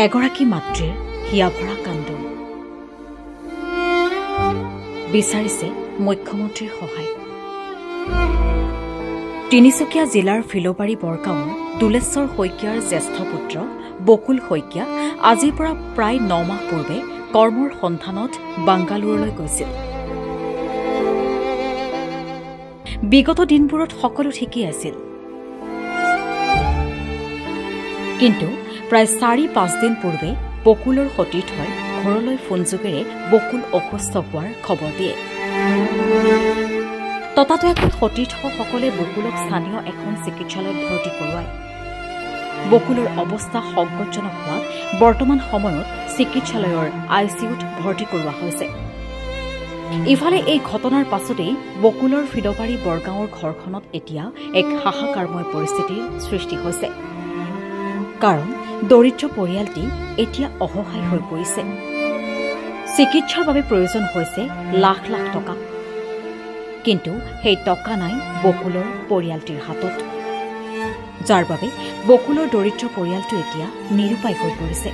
এগৰাকী মাতৃৰ হিয়াভৰা কাণ্ড বিচাৰিছে মুখ্যমন্ত্ৰীৰ সহায়। তিনিচুকীয়া জিলাৰ ফিলবাৰী বৰগাঁৱৰ দুলেশ্বৰ শইকীয়াৰ জ্যেষ্ঠ পুত্ৰ বকুল শইকীয়া আজিৰ পৰা প্ৰায় ৯ মাহ পূৰ্বে কৰ্মৰ সন্ধানত বাংগালুৰুলৈ গৈছিল। বিগত দিনবোৰত সকলো ঠিকেই আছিল, কিন্তু প্ৰায় ৪-৫ দিন পূৰ্বে বকুলৰ সতীৰ্থই ঘৰলৈ ফোনযোগেৰে বকুল অসুস্থ হোৱাৰ খবৰ দিয়ে। ততাতৈয়াকৈ সতীৰ্থসকলে বকুলক স্থানীয় এখন চিকিৎসালয়ত ভৰ্তি কৰোৱায়। বকুলৰ অৱস্থা সংকটজনক হোৱাত বৰ্তমান সময়ত চিকিৎসালয়ৰ ICUত ভৰ্তি কৰোৱা হৈছে। ইফালে এই ঘটনাৰ পাছতেই বকুলৰ ফিলবাৰী বৰগাঁৱৰ ঘৰখনত এতিয়া এক হাহাকাৰময় পৰিস্থিতিৰ সৃষ্টি হৈছে, কাৰণ দৰিদ্ৰ পৰিয়ালটি এতিয়া অসহায় হৈ পৰিছে। চিকিৎসাৰ বাবে প্ৰয়োজন হৈছে লাখ লাখ টকা, কিন্তু সেই টকা নাই বকুলৰ পৰিয়ালটিৰ হাতত, যাৰ বাবে বকুলৰ দৰিদ্ৰ পৰিয়ালটো এতিয়া নিৰুপায় হৈ পৰিছে।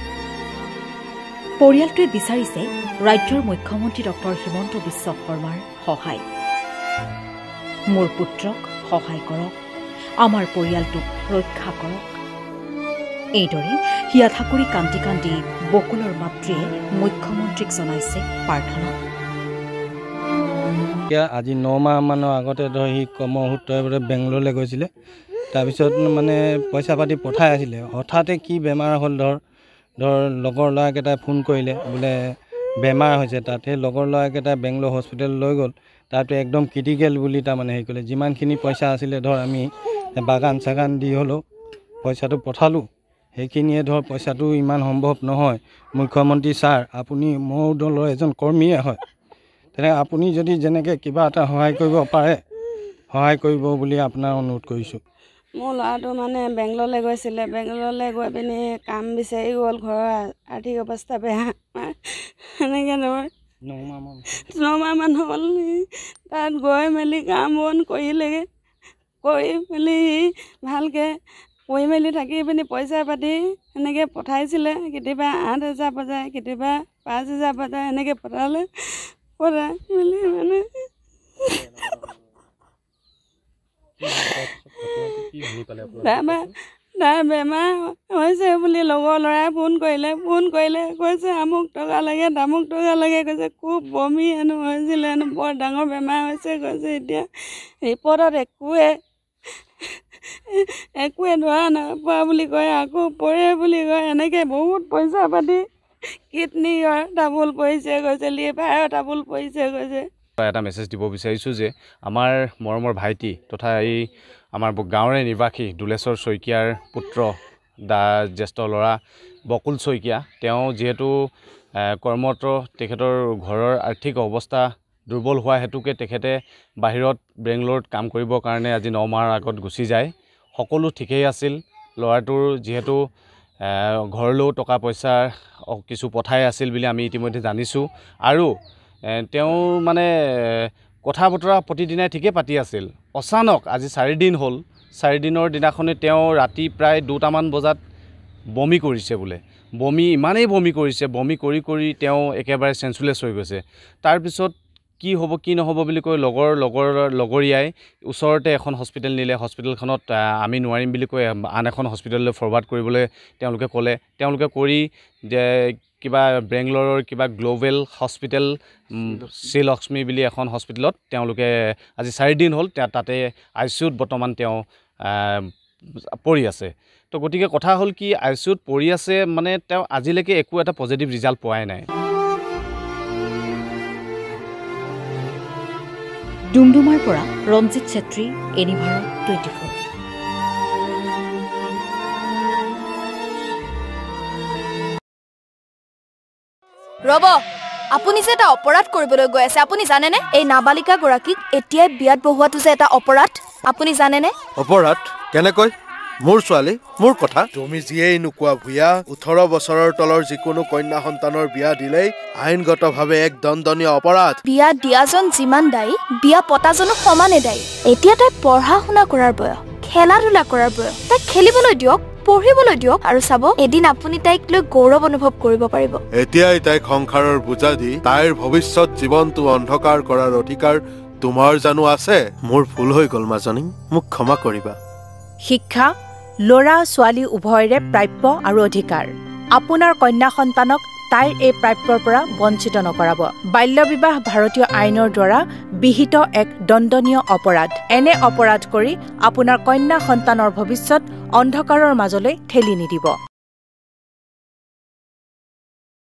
পৰিয়ালটোৱে বিচাৰিছে ৰাজ্যৰ মুখ্যমন্ত্ৰী ডক্টৰ হিমন্ত বিশ্ব শৰ্মাৰ সহায়। মোৰ পুত্ৰক সহায় কৰক, আমাৰ পৰিয়ালটোক ৰক্ষা কৰক। এইদৰে হিয়াথা কৰি কান্দি কান্দি বকুলৰ মাতৃয়ে মুখ্যমন্ত্ৰীক জনাইছে প্ৰাৰ্থনা। আজি 9 মাহ মানৰ আগতে ধৰ সি কৰ্মসূত্ৰে বেংগলৰলৈ গৈছিলে। তাৰপিছত মানে পইচা পাতি পঠাই আছিলে। হঠাতে কি বেমাৰ হ'ল, ধৰ লগৰ ল'ৰাকেইটাই ফোন কৰিলে, বোলে বেমাৰ হৈছে তাত। সেই লগৰ ল'ৰাকেইটাই বেংগলৰ হস্পিটেল লৈ গ'ল। তাতে একদম ক্ৰিটিকেল বুলি তাৰমানে হেৰি কৰিলে। যিমানখিনি পইচা আছিলে ধৰ আমি বাগান চাগান দি হ'লেও পইচাটো পঠালোঁ। সেইখিনিয়ে ধৰ পইচাটো ইমান সম্ভৱ নহয়। মুখ্যমন্ত্ৰী ছাৰ, আপুনি মোৰ দলৰ এজন কৰ্মীয়ে হয়, তেনেকৈ আপুনি যদি যেনেকৈ কিবা এটা সহায় কৰিব পাৰে সহায় কৰিব বুলি আপোনাৰ অনুৰোধ কৰিছোঁ। মোৰ ল'ৰাটো মানে বেংগলৰলৈ গৈছিলে। বেংগলৰলৈ গৈ পিনি কাম বিচাৰি গ'ল। ঘৰৰ আৰ্থিক অৱস্থা বেয়া। সেনেকৈ ধৰ 9 মাহমান হ'ল। তাত গৈ মেলি কাম বন কৰিলেগৈ। কৰি মেলি ভালকৈ কৰি মেলি থাকি পিনি পইচা পাতি সেনেকৈ পঠাইছিলে। কেতিয়াবা 8,000 পঠায়, কেতিয়াবা 5,000 পঠায়, সেনেকৈ পঠাই মেলি মানে তাৰ বেমাৰ হৈছে বুলি লগৰ ল'ৰাই ফোন কৰিলে কৈছে আমুক টকা লাগে তামুক টকা লাগে, কৈছে খুব বমি হেনো হৈছিলে, হেনো বৰ ডাঙৰ বেমাৰ হৈছে কৈছে। এতিয়া ৰিপৰ্টত একোৱে ধৰা নপৰা বুলি কয়, আকৌ পৰে বুলি কয়। এনেকৈ বহুত পইচা পাতি, কিডনীৰ টাবুল পৰিছে কৈছে, লিভাৰৰ টাবুল পৰিছে কৈছে। এটা মেছেজ দিব বিচাৰিছোঁ যে আমাৰ মৰমৰ ভাইটি তথা এই আমাৰ গাঁৱৰে নিবাসী দুলেশ্বৰ শইকীয়াৰ পুত্ৰ জ্যেষ্ঠ ল'ৰা বকুল শইকীয়া, তেওঁ যিহেতু কৰ্মৰত, তেখেতৰ ঘৰৰ আৰ্থিক অৱস্থা দুৰ্বল হোৱা হেতুকে তেখেতে বাহিৰত বেংগলোৰত কাম কৰিবৰ কাৰণে আজি 9 মাহৰ আগত গুচি যায়। সকলো ঠিকেই আছিল। ল'ৰাটোৰ যিহেতু ঘৰলৈও টকা পইচা কিছু পঠাই আছিল বুলি আমি ইতিমধ্যে জানিছোঁ, আৰু তেওঁ মানে কথা বতৰা প্ৰতিদিনাই ঠিকেই পাতি আছিল। অচানক আজি 4 দিন হ'ল, 4 দিনৰ দিনাখনে তেওঁ ৰাতি প্ৰায় 2টামান বজাত বমি কৰিছে বোলে। ইমানেই বমি কৰিছে, বমি কৰি তেওঁ একেবাৰে চেঞ্চুলেছ হৈ গৈছে। তাৰপিছত কি হ'ব কি নহ'ব বুলি কৈ লগৰীয়াই ওচৰতে এখন হস্পিটেল নিলে। হস্পিটেলখনত আমি নোৱাৰিম বুলি কৈ আন এখন হস্পিটেললৈ ফৰৱাৰ্ড কৰিবলৈ তেওঁলোকে ক'লে। তেওঁলোকে কৰি কিবা বেংগলোৰৰ কিবা গ্ল'বেল হস্পিটেল শ্ৰীলক্ষ্মী বুলি এখন হস্পিটেলত তেওঁলোকে আজি 4 দিন হ'ল তাতে ICUত বৰ্তমান তেওঁ পৰি আছে। তো গতিকে কথা হ'ল কি, ICUত পৰি আছে মানে তেওঁ আজিলৈকে একো এটা পজিটিভ ৰিজাল্ট পোৱাই নাই। ডুমডুমাৰ পৰা ৰঞ্জিত চেত্ৰী, এনিভাৰত 24। ৰব, আপুনি যে এটা অপৰাধ কৰিবলৈ গৈ আছে, আপুনি জানেনে? এই নাবালিকা গৰাকীক এতিয়াই বিয়াত বহোৱাটো যে এটা অপৰাধ, আপুনি জানেনে? অপৰাধ কেনেকৈ? মোৰ ছোৱালী, মোৰ কথা। তুমি যিয়েই নোকোৱা ভূঞা, 18 বছৰৰ তলৰ যিকোনো কন্যা সন্তানৰ বিয়া দিলেই আইনগতভাৱে এক দণ্ডনীয় অপৰাধ। বিয়া দিয়াজন যিমান দায়ী, বিয়া পতাজনো সমানে দায়ী। এতিয়া তাই পঢ়া শুনা কৰাৰ বয়স, খেলা ধূলা কৰাৰ বয়স, তাইক খেলিবলৈ দিয়ক। পঢ়িবলৈ দিয়ক আৰু চাব এদিন আপুনি তাইক লৈ গৌৰৱ অনুভৱ কৰিব পাৰিব এতিয়াই তাইক সংসাৰৰ বুজা দি তাইৰ ভৱিষ্যত জীৱনটো অন্ধকাৰ কৰাৰ অধিকাৰ তোমাৰ জানো আছে মোৰ ভুল হৈ গ'ল মাজনী মোক ক্ষমা কৰিবা শিক্ষা ল'ৰা ছোৱালী উভয়ৰে প্ৰাপ্য আৰু অধিকাৰ আপোনাৰ কন্যা সন্তানক তাইৰ এই প্ৰাপ্যৰ পৰা বঞ্চিত নকৰাব বাল্য বিবাহ ভাৰতীয় আইনৰ দ্বাৰা বিহিত এক দণ্ডনীয় অপৰাধ এনে অপৰাধ কৰি আপোনাৰ কন্যা সন্তানৰ ভৱিষ্যত অন্ধকাৰৰ মাজলৈ ঠেলি নিদিব